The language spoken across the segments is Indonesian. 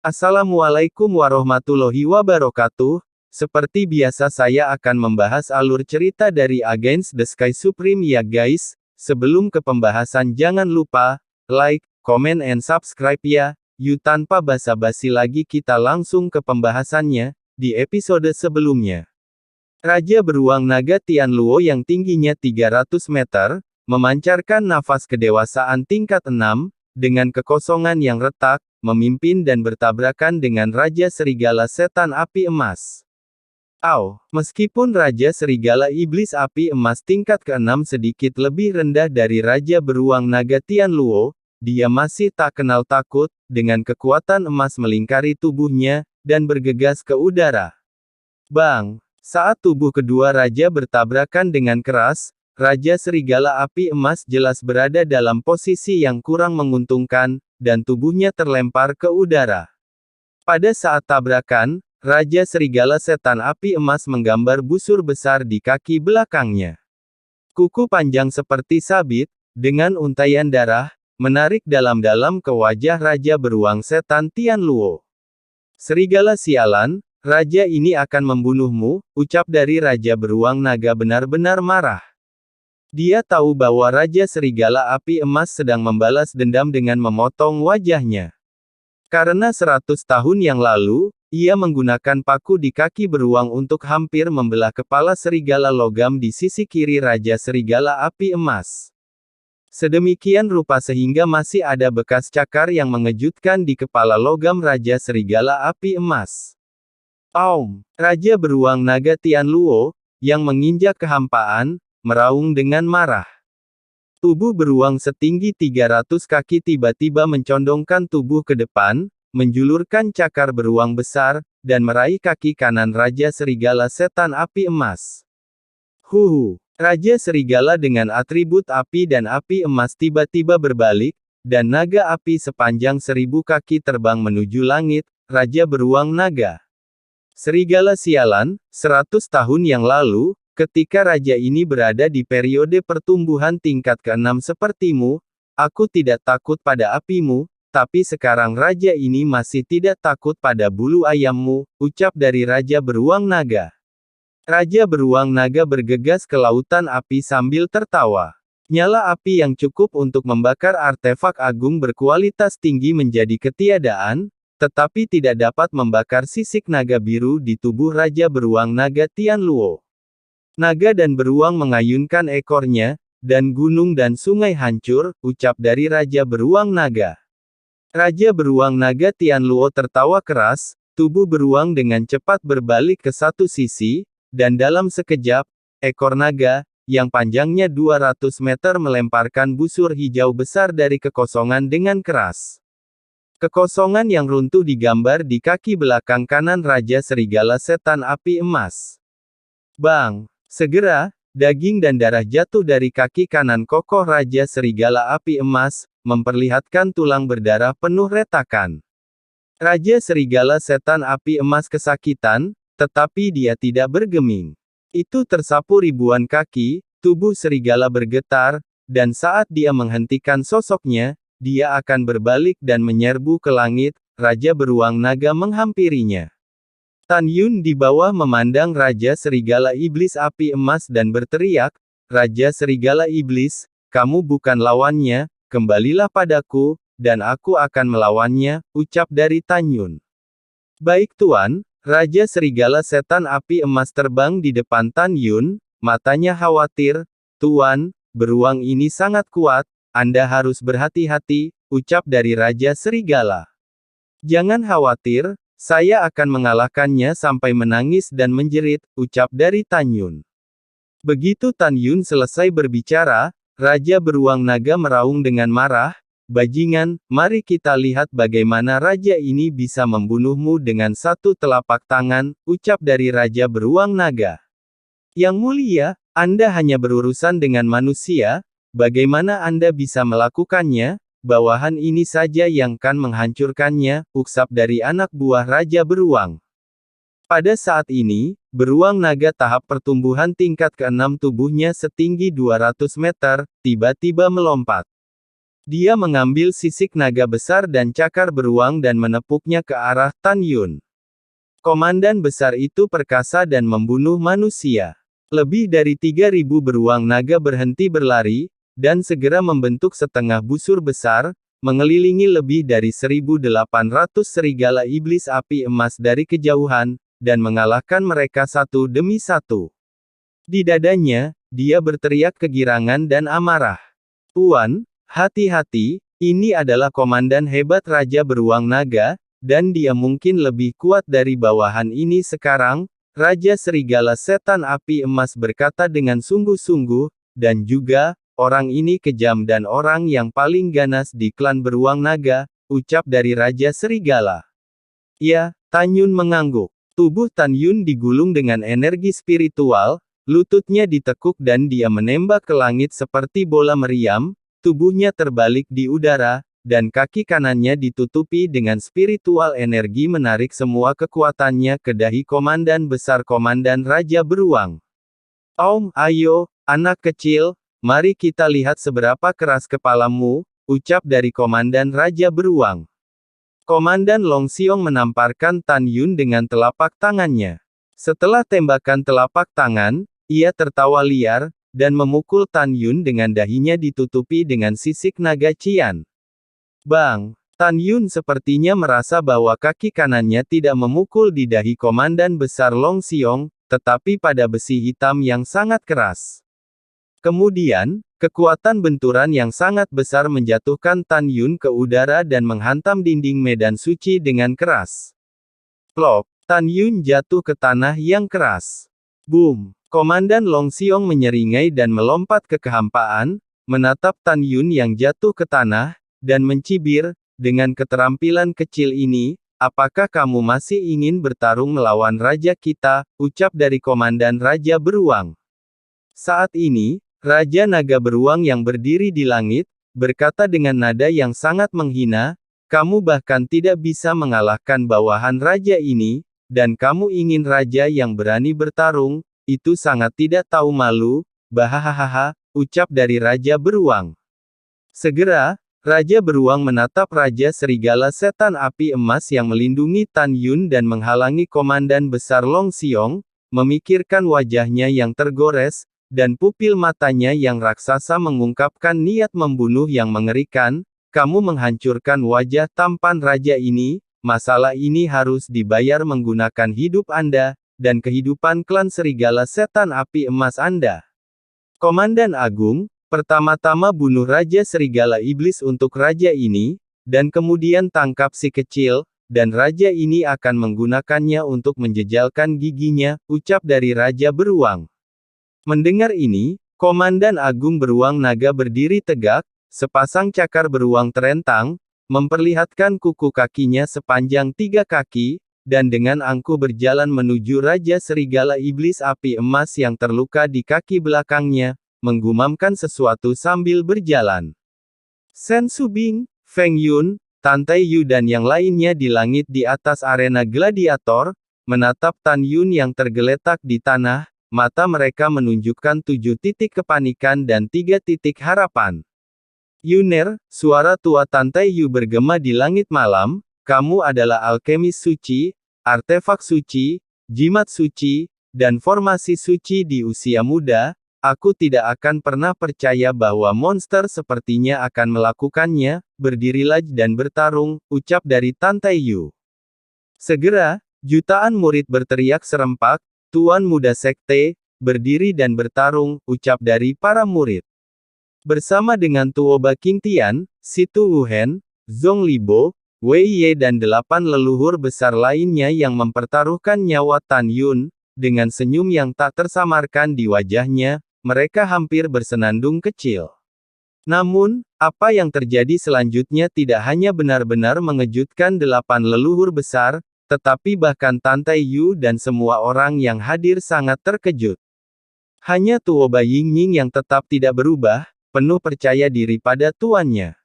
Assalamualaikum warahmatullahi wabarakatuh. Seperti biasa saya akan membahas alur cerita dari Against the Sky Supreme ya guys. Sebelum ke pembahasan jangan lupa, like, comment and subscribe ya. Yuk tanpa basa-basi lagi kita langsung ke pembahasannya, di episode sebelumnya. Raja beruang naga Tianluo yang tingginya 300 meter, memancarkan nafas kedewasaan tingkat 6, dengan kekosongan yang retak, memimpin dan bertabrakan dengan Raja Serigala Setan Api Emas. Meskipun Raja Serigala Iblis Api Emas tingkat ke-6 sedikit lebih rendah dari Raja Beruang Naga Tianluo, dia masih tak kenal takut, dengan kekuatan emas melingkari tubuhnya, dan bergegas ke udara. Bang! Saat tubuh kedua raja bertabrakan dengan keras, Raja Serigala Api Emas jelas berada dalam posisi yang kurang menguntungkan, dan tubuhnya terlempar ke udara. Pada saat tabrakan, Raja Serigala Setan Api Emas menggambar busur besar di kaki belakangnya. Kuku panjang seperti sabit, dengan untaian darah, menarik dalam-dalam ke wajah Raja Beruang Setan Tianluo. Serigala sialan, raja ini akan membunuhmu, ucap dari Raja Beruang Naga benar-benar marah. Dia tahu bahwa Raja Serigala Api Emas sedang membalas dendam dengan memotong wajahnya. Karena 100 tahun yang lalu, ia menggunakan paku di kaki beruang untuk hampir membelah kepala serigala logam di sisi kiri Raja Serigala Api Emas. Sedemikian rupa sehingga masih ada bekas cakar yang mengejutkan di kepala logam Raja Serigala Api Emas. Raja Beruang Naga Tianluo, yang menginjak kehampaan, meraung dengan marah. Tubuh beruang setinggi 300 kaki tiba-tiba mencondongkan tubuh ke depan, menjulurkan cakar beruang besar, dan meraih kaki kanan Raja Serigala Setan Api Emas. Raja Serigala dengan atribut api dan api emas tiba-tiba berbalik, dan naga api sepanjang 1000 kaki terbang menuju langit, Raja Beruang Naga. Serigala sialan, 100 tahun yang lalu, ketika raja ini berada di periode pertumbuhan tingkat ke-6 sepertimu, aku tidak takut pada apimu, tapi sekarang raja ini masih tidak takut pada bulu ayammu, ucap dari Raja Beruang Naga. Raja Beruang Naga bergegas ke lautan api sambil tertawa. Nyala api yang cukup untuk membakar artefak agung berkualitas tinggi menjadi ketiadaan, tetapi tidak dapat membakar sisik naga biru di tubuh Raja Beruang Naga Tianluo. Naga dan beruang mengayunkan ekornya, dan gunung dan sungai hancur, ucap dari Raja Beruang Naga. Raja Beruang Naga Tianluo tertawa keras, tubuh beruang dengan cepat berbalik ke satu sisi, dan dalam sekejap, ekor naga, yang panjangnya 200 meter melemparkan busur hijau besar dari kekosongan dengan keras. Kekosongan yang runtuh digambar di kaki belakang kanan Raja Serigala Setan Api Emas. Bang! Segera, daging dan darah jatuh dari kaki kanan kokoh Raja Serigala Api Emas, memperlihatkan tulang berdarah penuh retakan. Raja Serigala Setan Api Emas kesakitan, tetapi dia tidak bergeming. Itu tersapu ribuan kaki, tubuh serigala bergetar, dan saat dia menghentikan sosoknya, dia akan berbalik dan menyerbu ke langit. Raja Beruang Naga menghampirinya. Tan Yun di bawah memandang Raja Serigala Iblis Api Emas dan berteriak, "Raja Serigala Iblis, kamu bukan lawannya, kembalilah padaku, dan aku akan melawannya," ucap dari Tan Yun. "Baik Tuan." Raja Serigala Setan Api Emas terbang di depan Tan Yun, matanya khawatir, "Tuan, beruang ini sangat kuat, Anda harus berhati-hati," ucap dari Raja Serigala. "Jangan khawatir, saya akan mengalahkannya sampai menangis dan menjerit," ucap dari Tan Yun. Begitu Tan Yun selesai berbicara, Raja Beruang Naga meraung dengan marah, "Bajingan, mari kita lihat bagaimana raja ini bisa membunuhmu dengan satu telapak tangan," ucap dari Raja Beruang Naga. "Yang mulia, Anda hanya berurusan dengan manusia, bagaimana Anda bisa melakukannya? Bawahan ini saja yang kan menghancurkannya," ucap dari anak buah Raja Beruang. Pada saat ini, Beruang Naga tahap pertumbuhan tingkat ke-6 tubuhnya setinggi 200 meter, tiba-tiba melompat. Dia mengambil sisik naga besar dan cakar beruang dan menepuknya ke arah Tan Yun. Komandan besar itu perkasa dan membunuh manusia. Lebih dari 3.000 beruang naga berhenti berlari, dan segera membentuk setengah busur besar, mengelilingi lebih dari 1.800 serigala iblis api emas dari kejauhan, dan mengalahkan mereka satu demi satu. Di dadanya, dia berteriak kegirangan dan amarah. Tuan, hati-hati, ini adalah komandan hebat Raja Beruang Naga, dan dia mungkin lebih kuat dari bawahan ini sekarang, Raja Serigala Setan Api Emas berkata dengan sungguh-sungguh, dan juga, orang ini kejam dan orang yang paling ganas di klan Beruang Naga, ucap dari Raja Serigala. Ya, Tan Yun mengangguk. Tubuh Tan Yun digulung dengan energi spiritual, lututnya ditekuk dan dia menembak ke langit seperti bola meriam, tubuhnya terbalik di udara, dan kaki kanannya ditutupi dengan spiritual energi menarik semua kekuatannya ke dahi komandan besar komandan Raja Beruang. Ayo, anak kecil, mari kita lihat seberapa keras kepalamu, ucap dari komandan Raja Beruang. Komandan Long Xiong menamparkan Tan Yun dengan telapak tangannya. Setelah tembakan telapak tangan, ia tertawa liar, dan memukul Tan Yun dengan dahinya ditutupi dengan sisik naga cian. Bang! Tan Yun sepertinya merasa bahwa kaki kanannya tidak memukul di dahi komandan besar Long Xiong, tetapi pada besi hitam yang sangat keras. Kemudian, kekuatan benturan yang sangat besar menjatuhkan Tan Yun ke udara dan menghantam dinding medan suci dengan keras. Plop! Tan Yun jatuh ke tanah yang keras. Boom! Komandan Long Xiong menyeringai dan melompat ke kehampaan, menatap Tan Yun yang jatuh ke tanah, dan mencibir, dengan keterampilan kecil ini, apakah kamu masih ingin bertarung melawan raja kita, ucap dari komandan Raja Beruang. Saat ini, Raja Naga Beruang yang berdiri di langit, berkata dengan nada yang sangat menghina, kamu bahkan tidak bisa mengalahkan bawahan raja ini, dan kamu ingin raja yang berani bertarung, itu sangat tidak tahu malu, bahahaha, ucap dari Raja Beruang. Segera, Raja Beruang menatap Raja Serigala Setan Api Emas yang melindungi Tan Yun dan menghalangi komandan besar Long Xiong, memikirkan wajahnya yang tergores, dan pupil matanya yang raksasa mengungkapkan niat membunuh yang mengerikan, kamu menghancurkan wajah tampan raja ini, masalah ini harus dibayar menggunakan hidup Anda, dan kehidupan klan Serigala Setan Api Emas Anda. Komandan Agung, pertama-tama bunuh Raja Serigala Iblis untuk raja ini, dan kemudian tangkap si kecil, dan raja ini akan menggunakannya untuk menjejalkan giginya, ucap dari Raja Beruang. Mendengar ini, Komandan Agung Beruang Naga berdiri tegak, sepasang cakar beruang terentang, memperlihatkan kuku kakinya sepanjang 3 kaki, dan dengan angkuh berjalan menuju Raja Serigala Iblis Api Emas yang terluka di kaki belakangnya, menggumamkan sesuatu sambil berjalan. Shen Subing, Feng Yun, Tan Taiyu dan yang lainnya di langit di atas arena gladiator, menatap Tan Yun yang tergeletak di tanah, mata mereka menunjukkan 7 titik kepanikan dan 3 titik harapan. Yuner, suara tua Tan Taiyu bergema di langit malam, kamu adalah alkemis suci, artefak suci, jimat suci, dan formasi suci di usia muda. Aku tidak akan pernah percaya bahwa monster sepertinya akan melakukannya, berdirilah dan bertarung, ucap dari Tan Taiyu. Segera, jutaan murid berteriak serempak, Tuan Muda Sekte, berdiri dan bertarung, ucap dari para murid. Bersama dengan Tuoba Qingtian, Situ Wuhen, Zhong Libo, Wei Ye dan 8 leluhur besar lainnya yang mempertaruhkan nyawa Tan Yun, dengan senyum yang tak tersamarkan di wajahnya, mereka hampir bersenandung kecil. Namun, apa yang terjadi selanjutnya tidak hanya benar-benar mengejutkan 8 leluhur besar, tetapi bahkan Tan Taiyu dan semua orang yang hadir sangat terkejut. Hanya Tuoba Yingying yang tetap tidak berubah, penuh percaya diri pada tuannya.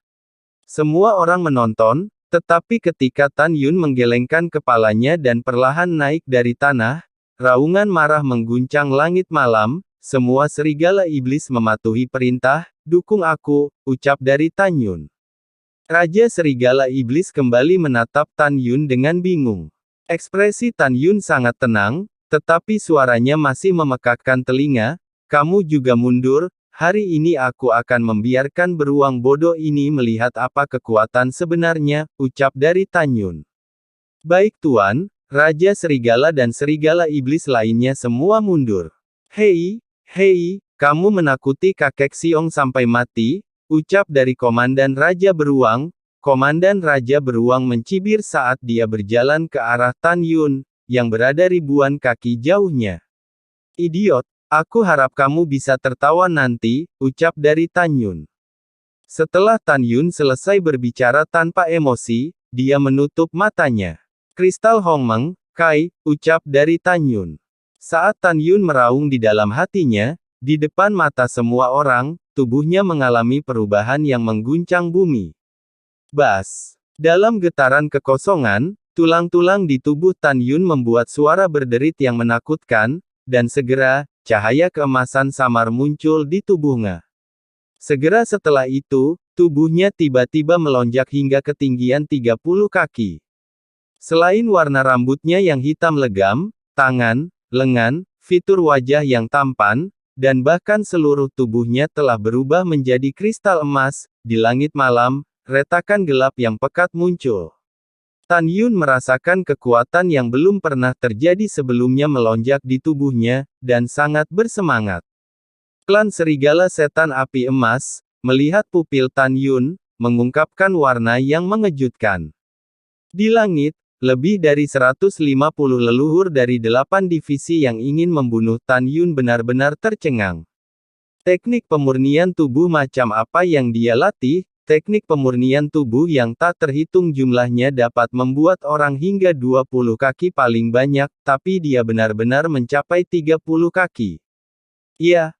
Semua orang menonton, tetapi ketika Tan Yun menggelengkan kepalanya dan perlahan naik dari tanah, raungan marah mengguncang langit malam, semua serigala iblis mematuhi perintah, dukung aku, ucap dari Tan Yun. Raja Serigala Iblis kembali menatap Tan Yun dengan bingung. Ekspresi Tan Yun sangat tenang, tetapi suaranya masih memekakkan telinga. Kamu juga mundur, hari ini aku akan membiarkan beruang bodoh ini melihat apa kekuatan sebenarnya, ucap dari Tan Yun. Baik Tuan, Raja Serigala dan Serigala Iblis lainnya semua mundur. Hei, kamu menakuti kakek Siong sampai mati, ucap dari Komandan Raja Beruang. Komandan Raja Beruang mencibir saat dia berjalan ke arah Tan Yun, yang berada ribuan kaki jauhnya. Idiot, aku harap kamu bisa tertawa nanti, ucap dari Tan Yun. Setelah Tan Yun selesai berbicara tanpa emosi, dia menutup matanya. Kristal Hongmeng, Kai, ucap dari Tan Yun. Saat Tan Yun meraung di dalam hatinya, di depan mata semua orang, tubuhnya mengalami perubahan yang mengguncang bumi. Bas! Dalam getaran kekosongan, tulang-tulang di tubuh Tan Yun membuat suara berderit yang menakutkan, dan segera, cahaya keemasan samar muncul di tubuhnya. Segera setelah itu, tubuhnya tiba-tiba melonjak hingga ketinggian 30 kaki. Selain warna rambutnya yang hitam legam, tangan, lengan, fitur wajah yang tampan, dan bahkan seluruh tubuhnya telah berubah menjadi kristal emas. Di langit malam, retakan gelap yang pekat muncul. Tan Yun merasakan kekuatan yang belum pernah terjadi sebelumnya melonjak di tubuhnya, dan sangat bersemangat. Klan Serigala Setan Api Emas, melihat pupil Tan Yun, mengungkapkan warna yang mengejutkan. Di langit, lebih dari 150 leluhur dari 8 divisi yang ingin membunuh Tan Yun benar-benar tercengang. Teknik pemurnian tubuh macam apa yang dia latih? Teknik pemurnian tubuh yang tak terhitung jumlahnya dapat membuat orang hingga 20 kaki paling banyak, tapi dia benar-benar mencapai 30 kaki. Ya,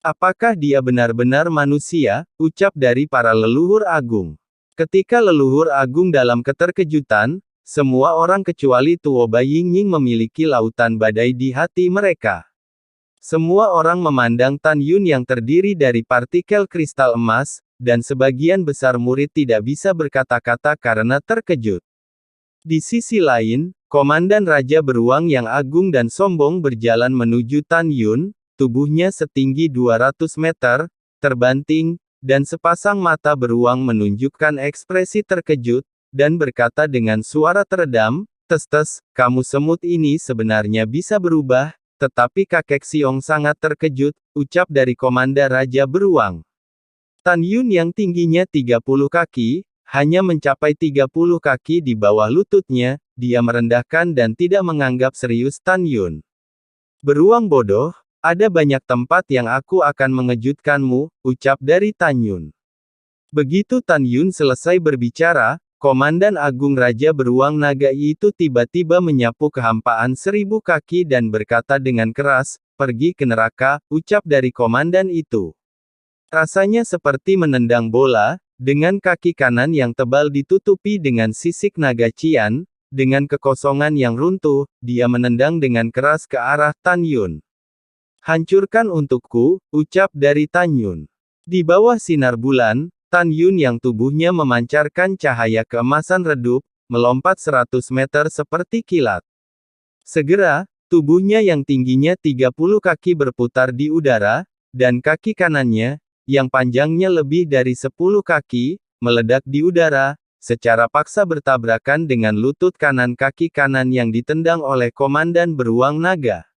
apakah dia benar-benar manusia? Ucap dari para leluhur agung. Ketika leluhur agung dalam keterkejutan, semua orang kecuali Tuo Baiying memiliki lautan badai di hati mereka. Semua orang memandang Tan Yun yang terdiri dari partikel kristal emas, dan sebagian besar murid tidak bisa berkata-kata karena terkejut. Di sisi lain, Komandan Raja Beruang yang agung dan sombong berjalan menuju Tan Yun, tubuhnya setinggi 200 meter, terbanting, dan sepasang mata beruang menunjukkan ekspresi terkejut, dan berkata dengan suara teredam, "Tes, kamu semut ini sebenarnya bisa berubah," tetapi kakek Siong sangat terkejut, ucap dari Komandan Raja Beruang. Tan Yun yang tingginya 30 kaki, hanya mencapai 30 kaki di bawah lututnya, dia merendahkan dan tidak menganggap serius Tan Yun. Beruang bodoh, ada banyak tempat yang aku akan mengejutkanmu, ucap dari Tan Yun. Begitu Tan Yun selesai berbicara, Komandan Agung Raja Beruang Naga itu tiba-tiba menyapu kehampaan 1000 kaki dan berkata dengan keras, "Pergi ke neraka," ucap dari komandan itu. Rasanya seperti menendang bola, dengan kaki kanan yang tebal ditutupi dengan sisik naga cian, dengan kekosongan yang runtuh, dia menendang dengan keras ke arah Tan Yun. "Hancurkan untukku," ucap dari Tan Yun. Di bawah sinar bulan, Tan Yun yang tubuhnya memancarkan cahaya keemasan redup, melompat 100 meter seperti kilat. Segera, tubuhnya yang tingginya 30 kaki berputar di udara, dan kaki kanannya, yang panjangnya lebih dari 10 kaki, meledak di udara, secara paksa bertabrakan dengan lutut kanan kaki kanan yang ditendang oleh Komandan Beruang Naga.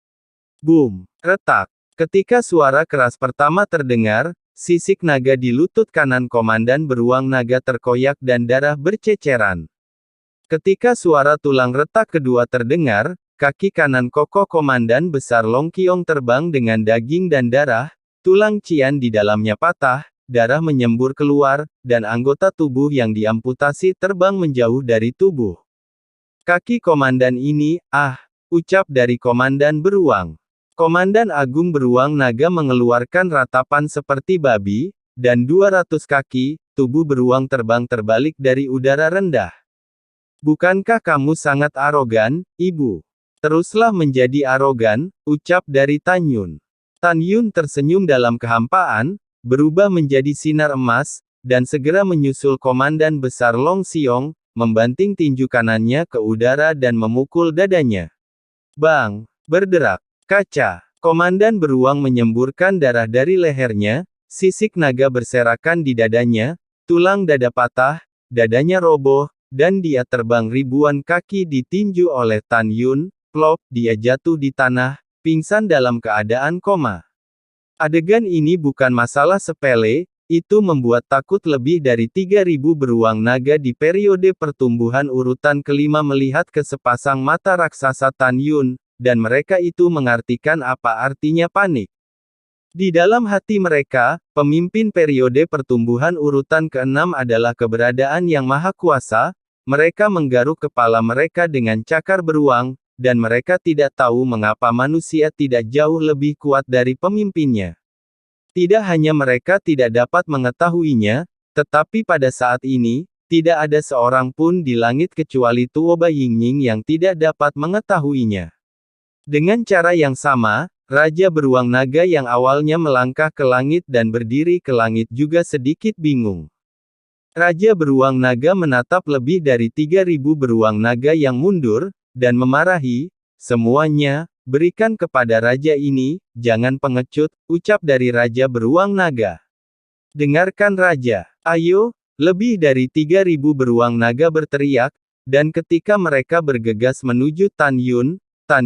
Boom! Retak! Ketika suara keras pertama terdengar, sisik naga di lutut kanan Komandan Beruang Naga terkoyak dan darah berceceran. Ketika suara tulang retak kedua terdengar, kaki kanan kokoh Komandan Besar Long Qiong terbang dengan daging dan darah, tulang cian di dalamnya patah, darah menyembur keluar, dan anggota tubuh yang diamputasi terbang menjauh dari tubuh. "Kaki komandan ini, ucap dari Komandan Beruang. Komandan Agung Beruang Naga mengeluarkan ratapan seperti babi, dan 200 kaki, tubuh beruang terbang terbalik dari udara rendah. "Bukankah kamu sangat arogan, Ibu? Teruslah menjadi arogan," ucap dari Tan Yun. Tan Yun tersenyum dalam kehampaan, berubah menjadi sinar emas, dan segera menyusul Komandan Besar Long Xiong, membanting tinju kanannya ke udara dan memukul dadanya. Bang! Berderak. Kaca. Komandan beruang menyemburkan darah dari lehernya, sisik naga berserakan di dadanya, tulang dada patah, dadanya roboh, dan dia terbang ribuan kaki ditinju oleh Tan Yun, plop, dia jatuh di tanah, pingsan dalam keadaan koma. Adegan ini bukan masalah sepele, itu membuat takut lebih dari 3.000 beruang naga di periode pertumbuhan urutan kelima melihat ke sepasang mata raksasa Tan Yun, dan mereka itu mengartikan apa artinya panik. Di dalam hati mereka, pemimpin periode pertumbuhan urutan ke-6 adalah keberadaan yang maha kuasa, mereka menggaruk kepala mereka dengan cakar beruang, dan mereka tidak tahu mengapa manusia tidak jauh lebih kuat dari pemimpinnya. Tidak hanya mereka tidak dapat mengetahuinya, tetapi pada saat ini, tidak ada seorang pun di langit kecuali Tuoba Yingning yang tidak dapat mengetahuinya. Dengan cara yang sama, Raja Beruang Naga yang awalnya melangkah ke langit dan berdiri ke langit juga sedikit bingung. Raja Beruang Naga menatap lebih dari 3.000 beruang naga yang mundur, dan memarahi, semuanya, berikan kepada raja ini, jangan pengecut, ucap dari Raja Beruang Naga. Dengarkan raja, ayo, lebih dari 3.000 beruang naga berteriak, dan ketika mereka bergegas menuju Tan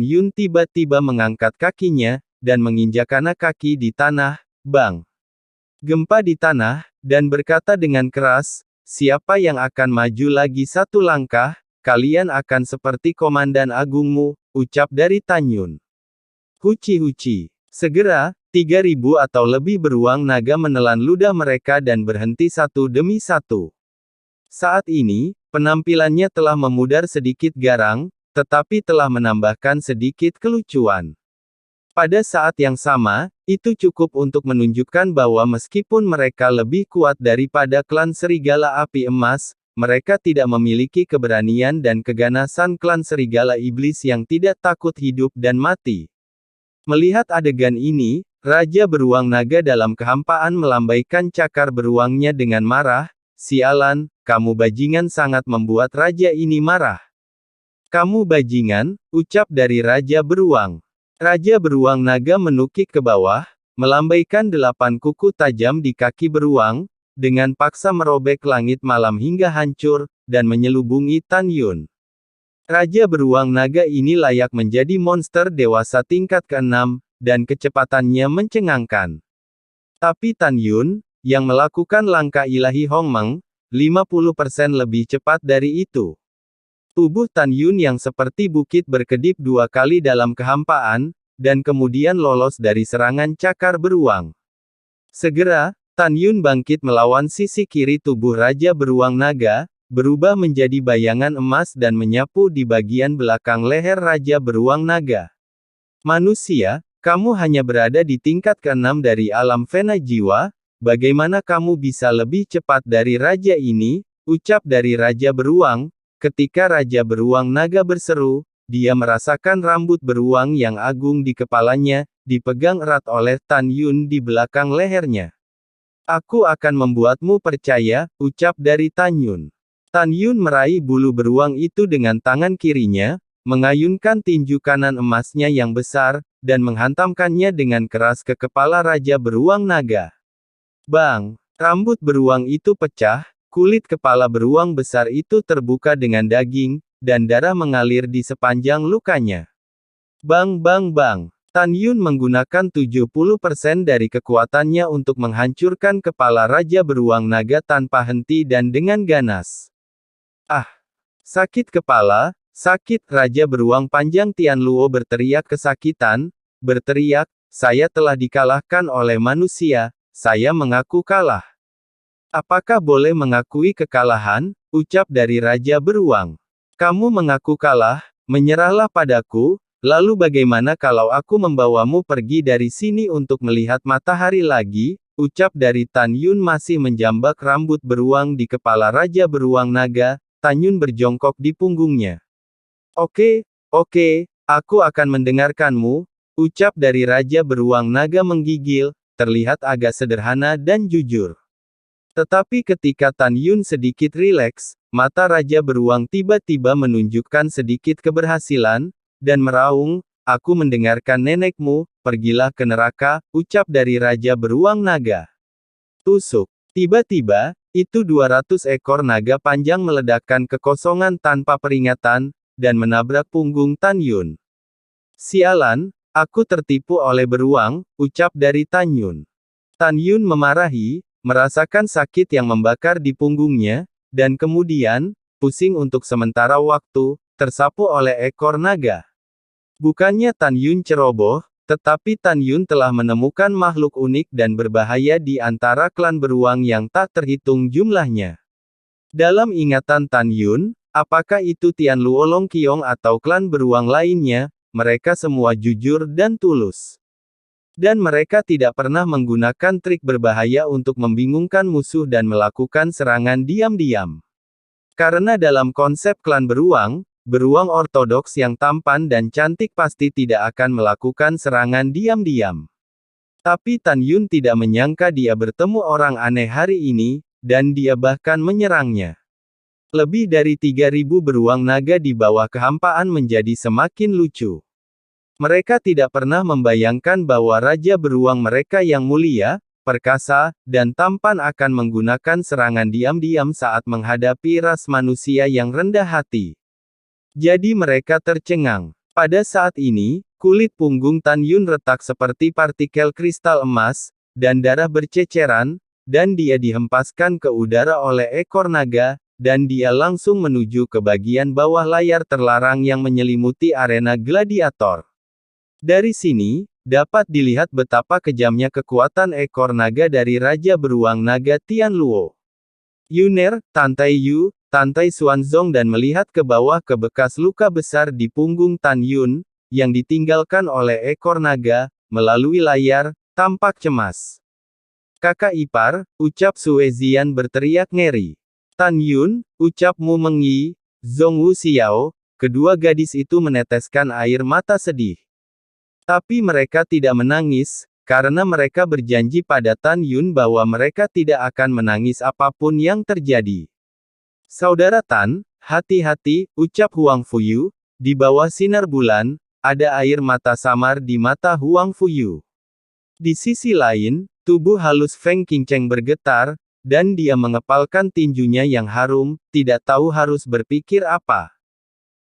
Yun tiba-tiba mengangkat kakinya, dan menginjakkan kaki di tanah, bang. Gempa di tanah, dan berkata dengan keras, siapa yang akan maju lagi satu langkah, kalian akan seperti komandan agungmu, ucap dari Tan Yun. Huci-huci. Segera, 3.000 atau lebih beruang naga menelan ludah mereka dan berhenti satu demi satu. Saat ini, penampilannya telah memudar sedikit garang, tetapi telah menambahkan sedikit kelucuan. Pada saat yang sama, itu cukup untuk menunjukkan bahwa meskipun mereka lebih kuat daripada klan Serigala Api Emas, mereka tidak memiliki keberanian dan keganasan klan Serigala Iblis yang tidak takut hidup dan mati. Melihat adegan ini, Raja Beruang Naga dalam kehampaan melambaikan cakar beruangnya dengan marah, sialan, kamu bajingan sangat membuat raja ini marah. Kamu bajingan, ucap dari Raja Beruang. Raja Beruang Naga menukik ke bawah, melambaikan 8 kuku tajam di kaki beruang, dengan paksa merobek langit malam hingga hancur, dan menyelubungi Tan Yun. Raja Beruang Naga ini layak menjadi monster dewasa tingkat ke-6, dan kecepatannya mencengangkan. Tapi Tan Yun, yang melakukan langkah ilahi Hongmeng, 50% lebih cepat dari itu. Tubuh Tan Yun yang seperti bukit berkedip 2 kali dalam kehampaan, dan kemudian lolos dari serangan cakar beruang. Segera, Tan Yun bangkit melawan sisi kiri tubuh Raja Beruang Naga, berubah menjadi bayangan emas dan menyapu di bagian belakang leher Raja Beruang Naga. Manusia, kamu hanya berada di tingkat ke-6 dari alam fena jiwa, bagaimana kamu bisa lebih cepat dari raja ini, ucap dari Raja Beruang. Ketika Raja Beruang Naga berseru, dia merasakan rambut beruang yang agung di kepalanya, dipegang erat oleh Tan Yun di belakang lehernya. Aku akan membuatmu percaya, ucap dari Tan Yun. Tan Yun meraih bulu beruang itu dengan tangan kirinya, mengayunkan tinju kanan emasnya yang besar, dan menghantamkannya dengan keras ke kepala Raja Beruang Naga. Bang! Rambut beruang itu pecah, kulit kepala beruang besar itu terbuka dengan daging, dan darah mengalir di sepanjang lukanya. Bang bang bang. Tan Yun menggunakan 70% dari kekuatannya untuk menghancurkan kepala Raja Beruang Naga tanpa henti dan dengan ganas. Ah! Sakit kepala, sakit, Raja Beruang Panjang Tianluo berteriak kesakitan, berteriak, saya telah dikalahkan oleh manusia, saya mengaku kalah. Apakah boleh mengakui kekalahan? Ucap dari Raja Beruang. Kamu mengaku kalah, menyerahlah padaku, lalu bagaimana kalau aku membawamu pergi dari sini untuk melihat matahari lagi? Ucap dari Tan Yun masih menjambak rambut beruang di kepala Raja Beruang Naga, Tan Yun berjongkok di punggungnya. Oke, aku akan mendengarkanmu, ucap dari Raja Beruang Naga menggigil, terlihat agak sederhana dan jujur. Tetapi ketika Tan Yun sedikit rileks, mata Raja Beruang tiba-tiba menunjukkan sedikit keberhasilan, dan meraung, "Aku mendengarkan nenekmu, pergilah ke neraka," ucap dari Raja Beruang Naga. Tusuk. Tiba-tiba, itu 200 ekor naga panjang meledakkan kekosongan tanpa peringatan, dan menabrak punggung Tan Yun. "Sialan, aku tertipu oleh beruang," ucap dari Tan Yun. Tan Yun memarahi, merasakan sakit yang membakar di punggungnya, dan kemudian, pusing untuk sementara waktu, tersapu oleh ekor naga. Bukannya Tan Yun ceroboh, tetapi Tan Yun telah menemukan makhluk unik dan berbahaya di antara klan beruang yang tak terhitung jumlahnya. Dalam ingatan Tan Yun, apakah itu Tian Luo Long Qiong atau klan beruang lainnya, mereka semua jujur dan tulus. Dan mereka tidak pernah menggunakan trik berbahaya untuk membingungkan musuh dan melakukan serangan diam-diam. Karena dalam konsep klan beruang, beruang ortodoks yang tampan dan cantik pasti tidak akan melakukan serangan diam-diam. Tapi Tan Yun tidak menyangka dia bertemu orang aneh hari ini, dan dia bahkan menyerangnya. Lebih dari 3.000 beruang naga di bawah kehampaan menjadi semakin lucu. Mereka tidak pernah membayangkan bahwa Raja Beruang mereka yang mulia, perkasa, dan tampan akan menggunakan serangan diam-diam saat menghadapi ras manusia yang rendah hati. Jadi mereka tercengang. Pada saat ini, kulit punggung Tan Yun retak seperti partikel kristal emas, dan darah berceceran, dan dia dihempaskan ke udara oleh ekor naga, dan dia langsung menuju ke bagian bawah layar terlarang yang menyelimuti arena gladiator. Dari sini, dapat dilihat betapa kejamnya kekuatan ekor naga dari Raja Beruang Naga Tian Luo. Yuner, Tantai Yu, Tantai Xuanzong dan melihat ke bawah ke bekas luka besar di punggung Tan Yun, yang ditinggalkan oleh ekor naga, melalui layar, tampak cemas. "Kakak ipar," ucap Sue Zian berteriak ngeri. "Tan Yun," ucap Mu Mengyi, Zhong Wu Xiao, kedua gadis itu meneteskan air mata sedih. Tapi mereka tidak menangis, karena mereka berjanji pada Tan Yun bahwa mereka tidak akan menangis apapun yang terjadi. "Saudara Tan, hati-hati," ucap Huang Fuyu, di bawah sinar bulan, ada air mata samar di mata Huang Fuyu. Di sisi lain, tubuh halus Feng Qingcheng bergetar, dan dia mengepalkan tinjunya yang harum, tidak tahu harus berpikir apa.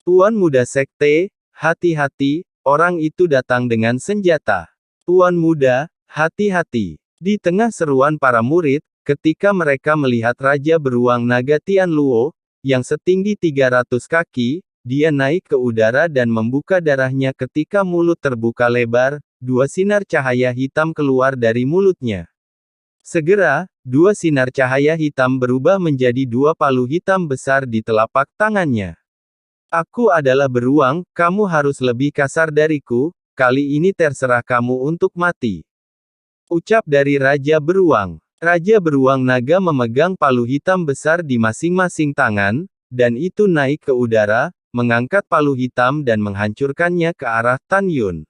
"Tuan Muda Sekte, hati-hati, orang itu datang dengan senjata. Tuan Muda, hati-hati." Di tengah seruan para murid, ketika mereka melihat Raja Beruang Naga Tian Luo, yang setinggi 300 kaki, dia naik ke udara dan membuka darahnya ketika mulut terbuka lebar, dua sinar cahaya hitam keluar dari mulutnya. Segera, dua sinar cahaya hitam berubah menjadi dua palu hitam besar di telapak tangannya. "Aku adalah beruang, kamu harus lebih kasar dariku, kali ini terserah kamu untuk mati," ucap dari Raja Beruang. Raja Beruang Naga memegang palu hitam besar di masing-masing tangan, dan itu naik ke udara, mengangkat palu hitam dan menghancurkannya ke arah Tan Yun.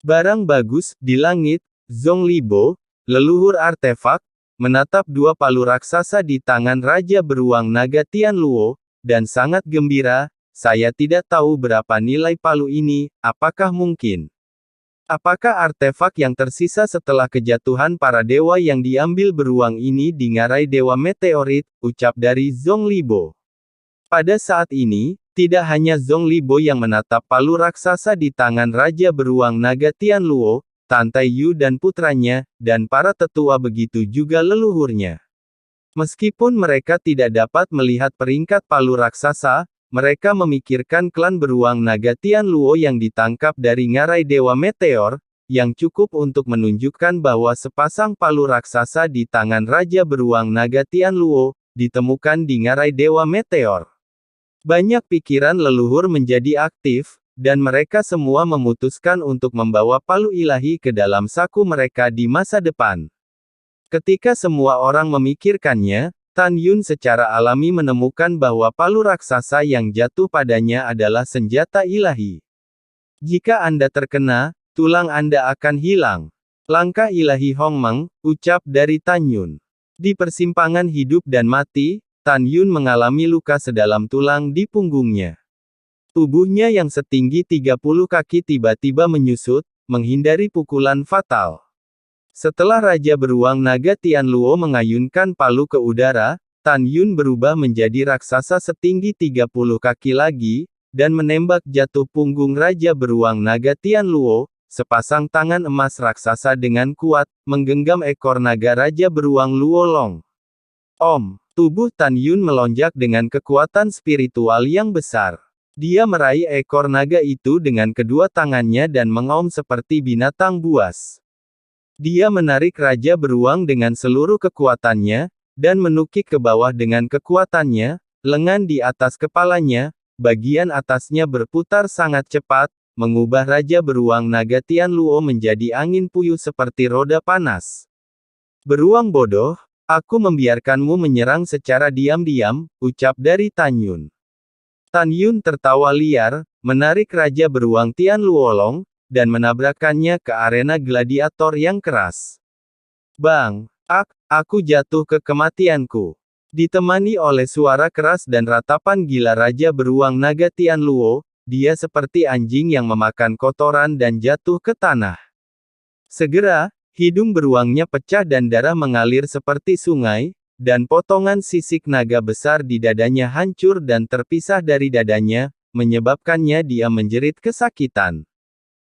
Barang bagus, di langit, Zhong Libo, leluhur artefak, menatap dua palu raksasa di tangan Raja Beruang Naga Tian Luo, dan sangat gembira. "Saya tidak tahu berapa nilai palu ini, apakah mungkin? Apakah artefak yang tersisa setelah kejatuhan para dewa yang diambil beruang ini dingarai Dewa Meteorit," ucap dari Zhong Libo. Pada saat ini, tidak hanya Zhong Libo yang menatap palu raksasa di tangan Raja Beruang Naga Tian Luo, Tantai Yu dan putranya, dan para tetua begitu juga leluhurnya. Meskipun mereka tidak dapat melihat peringkat palu raksasa, mereka memikirkan klan beruang naga Tian Luo yang ditangkap dari ngarai Dewa Meteor, yang cukup untuk menunjukkan bahwa sepasang palu raksasa di tangan Raja Beruang Naga Tian Luo, ditemukan di ngarai Dewa Meteor. Banyak pikiran leluhur menjadi aktif, dan mereka semua memutuskan untuk membawa palu ilahi ke dalam saku mereka di masa depan. Ketika semua orang memikirkannya, Tan Yun secara alami menemukan bahwa palu raksasa yang jatuh padanya adalah senjata ilahi. Jika Anda terkena, tulang Anda akan hilang. Langkah ilahi Hong Meng, ucap dari Tan Yun. Di persimpangan hidup dan mati, Tan Yun mengalami luka sedalam tulang di punggungnya. Tubuhnya yang setinggi 30 kaki tiba-tiba menyusut, menghindari pukulan fatal. Setelah Raja Beruang Naga Tian Luo mengayunkan palu ke udara, Tan Yun berubah menjadi raksasa setinggi 30 kaki lagi, dan menembak jatuh punggung Raja Beruang Naga Tian Luo. Sepasang tangan emas raksasa dengan kuat, menggenggam ekor naga Raja Beruang Luo Long. Om! Tubuh Tan Yun melonjak dengan kekuatan spiritual yang besar. Dia meraih ekor naga itu dengan kedua tangannya dan mengaum seperti binatang buas. Dia menarik Raja Beruang dengan seluruh kekuatannya, dan menukik ke bawah dengan kekuatannya, lengan di atas kepalanya, bagian atasnya berputar sangat cepat, mengubah Raja Beruang Naga Tian Luo menjadi angin puyuh seperti roda panas. Beruang bodoh, aku membiarkanmu menyerang secara diam-diam, ucap dari Tan Yun. Tan Yun tertawa liar, menarik Raja Beruang Tian Luo Long, dan menabrakkannya ke arena gladiator yang keras. Bang! Aku jatuh ke kematianku. Ditemani oleh suara keras dan ratapan gila Raja Beruang Naga Tian Luo, dia seperti anjing yang memakan kotoran dan jatuh ke tanah. Segera, hidung beruangnya pecah dan darah mengalir seperti sungai, dan potongan sisik naga besar di dadanya hancur dan terpisah dari dadanya, menyebabkannya dia menjerit kesakitan.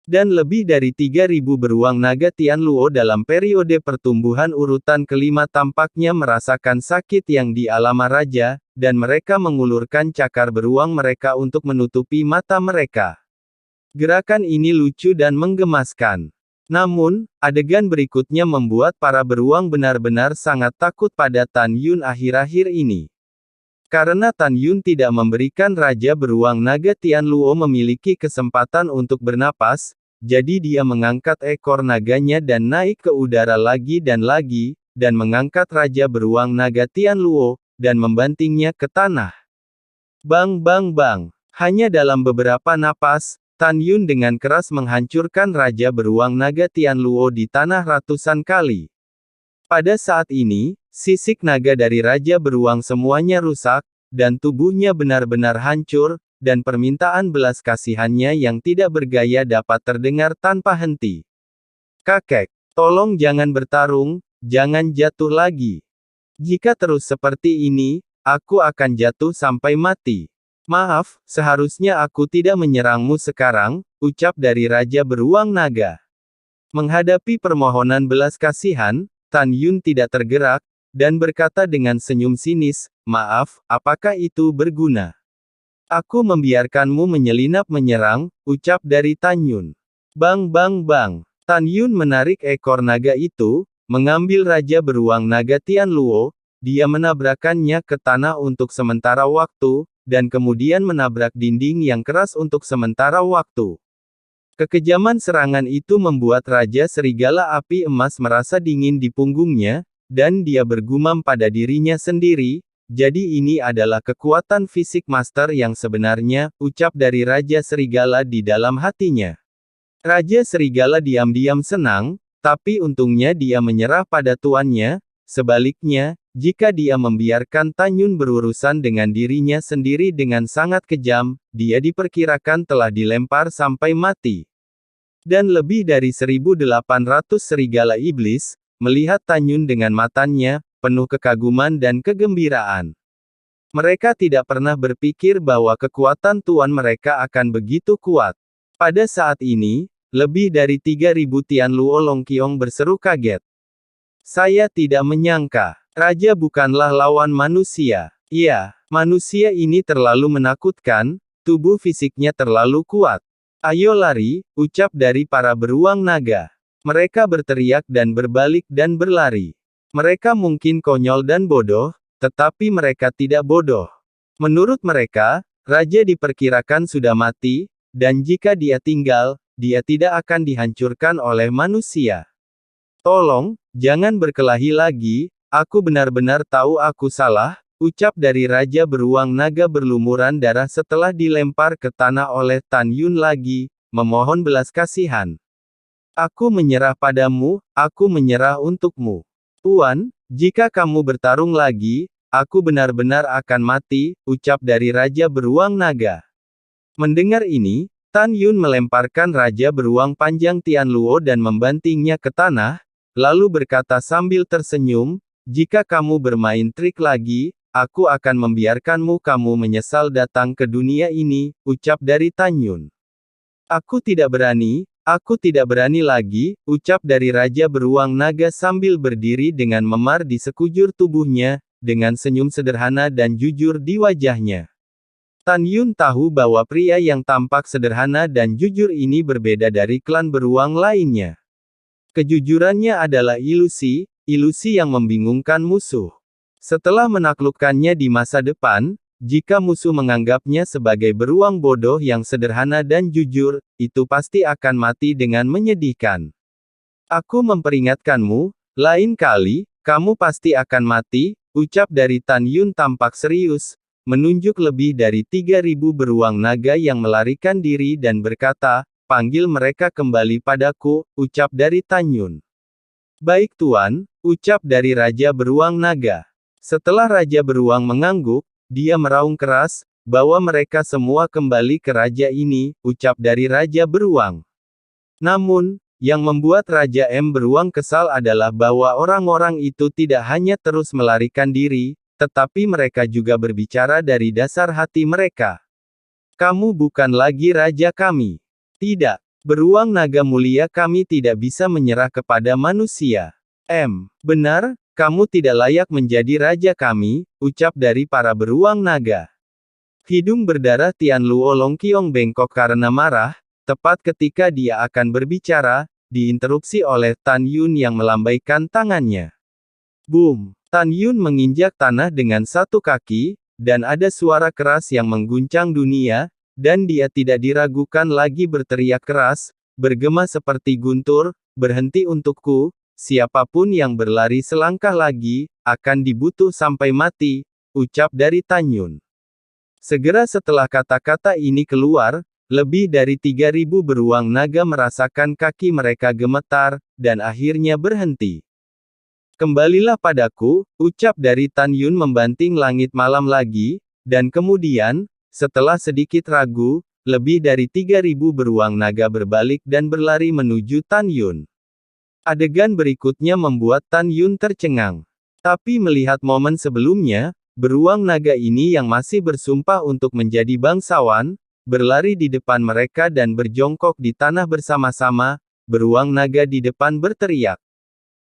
Dan lebih dari 3.000 beruang naga Tian Luo dalam periode pertumbuhan urutan kelima tampaknya merasakan sakit yang dialami Raja, dan mereka mengulurkan cakar beruang mereka untuk menutupi mata mereka. Gerakan ini lucu dan menggemaskan. Namun, adegan berikutnya membuat para beruang benar-benar sangat takut pada Tan Yun akhir-akhir ini. Karena Tan Yun tidak memberikan Raja Beruang Naga Tian Luo memiliki kesempatan untuk bernapas, jadi dia mengangkat ekor naganya dan naik ke udara lagi, dan mengangkat Raja Beruang Naga Tian Luo, dan membantingnya ke tanah. Bang bang bang! Hanya dalam beberapa napas, Tan Yun dengan keras menghancurkan Raja Beruang Naga Tian Luo di tanah ratusan kali. Pada saat ini, sisik naga dari Raja Beruang semuanya rusak, dan tubuhnya benar-benar hancur, dan permintaan belas kasihannya yang tidak bergaya dapat terdengar tanpa henti. Kakek, tolong jangan bertarung, jangan jatuh lagi. Jika terus seperti ini, aku akan jatuh sampai mati. Maaf, seharusnya aku tidak menyerangmu sekarang, ucap dari Raja Beruang Naga. Menghadapi permohonan belas kasihan, Tan Yun tidak tergerak, dan berkata dengan senyum sinis, maaf, apakah itu berguna? Aku membiarkanmu menyelinap menyerang, ucap dari Tan Yun. Bang bang bang! Tan Yun menarik ekor naga itu, mengambil Raja Beruang Naga Tian Luo, dia menabrakkannya ke tanah untuk sementara waktu, dan kemudian menabrak dinding yang keras untuk sementara waktu. Kekejaman serangan itu membuat Raja Serigala Api Emas merasa dingin di punggungnya, dan dia bergumam pada dirinya sendiri, jadi ini adalah kekuatan fisik master yang sebenarnya, ucap dari Raja Serigala di dalam hatinya. Raja Serigala diam-diam senang, tapi untungnya dia menyerah pada tuannya. Sebaliknya, jika dia membiarkan Tan Yun berurusan dengan dirinya sendiri dengan sangat kejam, dia diperkirakan telah dilempar sampai mati. Dan lebih dari 1.800 serigala iblis, melihat Tan Yun dengan matanya, penuh kekaguman dan kegembiraan. Mereka tidak pernah berpikir bahwa kekuatan tuan mereka akan begitu kuat. Pada saat ini, lebih dari 3.000 Tian Luo Longqiong berseru kaget. Saya tidak menyangka, Raja bukanlah lawan manusia. Iya, manusia ini terlalu menakutkan, tubuh fisiknya terlalu kuat. Ayo lari, ucap dari para beruang naga. Mereka berteriak dan berbalik dan berlari. Mereka mungkin konyol dan bodoh, tetapi mereka tidak bodoh. Menurut mereka, Raja diperkirakan sudah mati, dan jika dia tinggal, dia tidak akan dihancurkan oleh manusia. Tolong, jangan berkelahi lagi, aku benar-benar tahu aku salah, ucap dari Raja Beruang Naga berlumuran darah setelah dilempar ke tanah oleh Tan Yun lagi, memohon belas kasihan. Aku menyerah padamu, aku menyerah untukmu. Tuan, jika kamu bertarung lagi, aku benar-benar akan mati, ucap dari Raja Beruang Naga. Mendengar ini, Tan Yun melemparkan Raja Beruang Panjang Tianluo dan membantingnya ke tanah, lalu berkata sambil tersenyum, jika kamu bermain trik lagi, aku akan membiarkanmu kamu menyesal datang ke dunia ini, ucap dari Tan Yun. Aku tidak berani lagi, ucap dari Raja Beruang Naga sambil berdiri dengan memar di sekujur tubuhnya, dengan senyum sederhana dan jujur di wajahnya. Tan Yun tahu bahwa pria yang tampak sederhana dan jujur ini berbeda dari klan beruang lainnya. Kejujurannya adalah ilusi yang membingungkan musuh. Setelah menaklukkannya di masa depan, jika musuh menganggapnya sebagai beruang bodoh yang sederhana dan jujur, itu pasti akan mati dengan menyedihkan. Aku memperingatkanmu, lain kali, kamu pasti akan mati, ucap dari Tan Yun tampak serius, menunjuk lebih dari 3.000 beruang naga yang melarikan diri dan berkata, panggil mereka kembali padaku, ucap dari Tan Yun. Baik tuan, ucap dari Raja Beruang Naga. Setelah Raja Beruang mengangguk, dia meraung keras, bawa mereka semua kembali ke raja ini, ucap dari Raja Beruang. Namun, yang membuat Raja M Beruang kesal adalah bahwa orang-orang itu tidak hanya terus melarikan diri, tetapi mereka juga berbicara dari dasar hati mereka. Kamu bukan lagi raja kami. Tidak, beruang naga mulia kami tidak bisa menyerah kepada manusia. Benar, kamu tidak layak menjadi raja kami, ucap dari para beruang naga. Hidung berdarah Tianluo Longqiong bengkok karena marah, tepat ketika dia akan berbicara, diinterupsi oleh Tan Yun yang melambaikan tangannya. Boom! Tan Yun menginjak tanah dengan satu kaki, dan ada suara keras yang mengguncang dunia, dan dia tidak diragukan lagi berteriak keras, bergema seperti guntur, berhenti untukku, siapapun yang berlari selangkah lagi, akan dibutuh sampai mati, ucap dari Tan Yun. Segera setelah kata-kata ini keluar, lebih dari 3.000 beruang naga merasakan kaki mereka gemetar, dan akhirnya berhenti. Kembalilah padaku, ucap dari Tan Yun membanting langit malam lagi, dan kemudian, setelah sedikit ragu, lebih dari 3.000 beruang naga berbalik dan berlari menuju Tan Yun. Adegan berikutnya membuat Tan Yun tercengang. Tapi melihat momen sebelumnya, beruang naga ini yang masih bersumpah untuk menjadi bangsawan, berlari di depan mereka dan berjongkok di tanah bersama-sama, beruang naga di depan berteriak.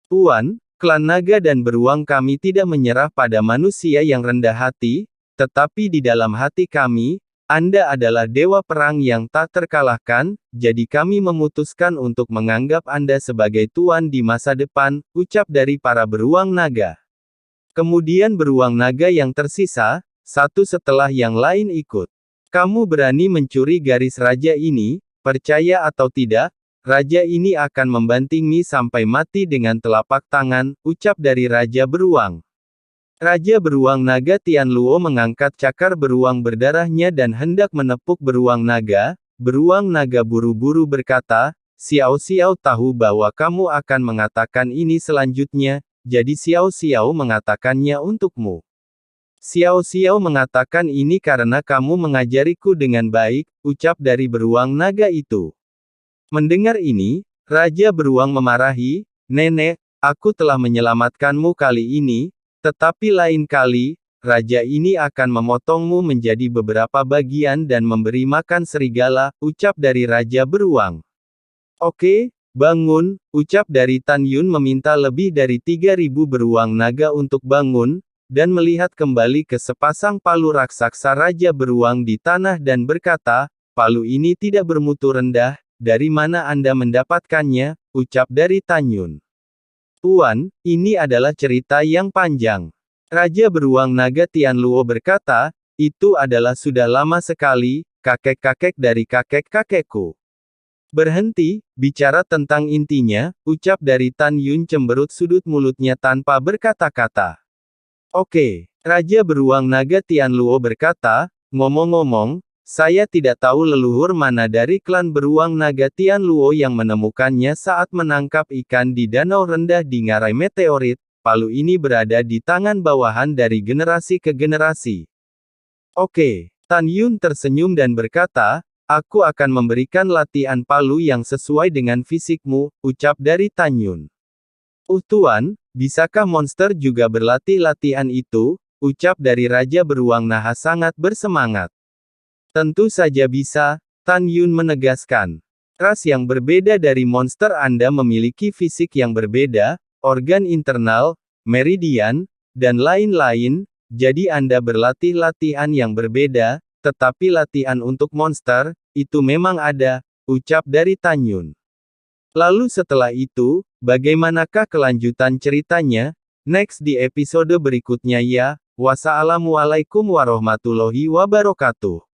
Tuan, klan naga dan beruang kami tidak menyerah pada manusia yang rendah hati, tetapi di dalam hati kami, Anda adalah dewa perang yang tak terkalahkan, jadi kami memutuskan untuk menganggap Anda sebagai tuan di masa depan, ucap dari para beruang naga. Kemudian beruang naga yang tersisa, satu setelah yang lain ikut. Kamu berani mencuri garis raja ini, percaya atau tidak, raja ini akan membantingmu sampai mati dengan telapak tangan, ucap dari Raja Beruang. Raja Beruang Naga Tianluo mengangkat cakar beruang berdarahnya dan hendak menepuk beruang naga. Beruang naga buru-buru berkata, Xiao Xiao tahu bahwa kamu akan mengatakan ini selanjutnya, jadi Xiao Xiao mengatakannya untukmu. Xiao Xiao mengatakan ini karena kamu mengajariku dengan baik, ucap dari beruang naga itu. Mendengar ini, Raja Beruang memarahi, Nenek, aku telah menyelamatkanmu kali ini, tetapi lain kali, raja ini akan memotongmu menjadi beberapa bagian dan memberi makan serigala, ucap dari Raja Beruang. Oke, bangun, ucap dari Tan Yun meminta lebih dari 3.000 beruang naga untuk bangun, dan melihat kembali ke sepasang palu raksasa Raja Beruang di tanah dan berkata, palu ini tidak bermutu rendah, dari mana Anda mendapatkannya, ucap dari Tan Yun. Tuan, ini adalah cerita yang panjang. Raja Beruang Naga Tianluo berkata, itu adalah sudah lama sekali, kakek-kakek dari kakek-kakekku. Berhenti, bicara tentang intinya, ucap dari Tan Yun cemberut sudut mulutnya tanpa berkata-kata. Oke, Raja Beruang Naga Tianluo berkata, ngomong-ngomong, Saya tidak tahu leluhur mana dari klan beruang naga Tianluo yang menemukannya saat menangkap ikan di danau rendah di ngarai meteorit. Palu ini berada di tangan bawahan dari generasi ke generasi. Oke. Tan Yun tersenyum dan berkata, aku akan memberikan latihan palu yang sesuai dengan fisikmu, ucap dari Tan Yun. Tuan, bisakah monster juga berlatih latihan itu? Ucap dari Raja Beruang Naha sangat bersemangat. Tentu saja bisa, Tan Yun menegaskan. Ras yang berbeda dari monster Anda memiliki fisik yang berbeda, organ internal, meridian, dan lain-lain, jadi Anda berlatih latihan yang berbeda, tetapi latihan untuk monster, itu memang ada, ucap dari Tan Yun. Lalu setelah itu, bagaimanakah kelanjutan ceritanya? Next di episode berikutnya ya. Wassalamualaikum warahmatullahi wabarakatuh.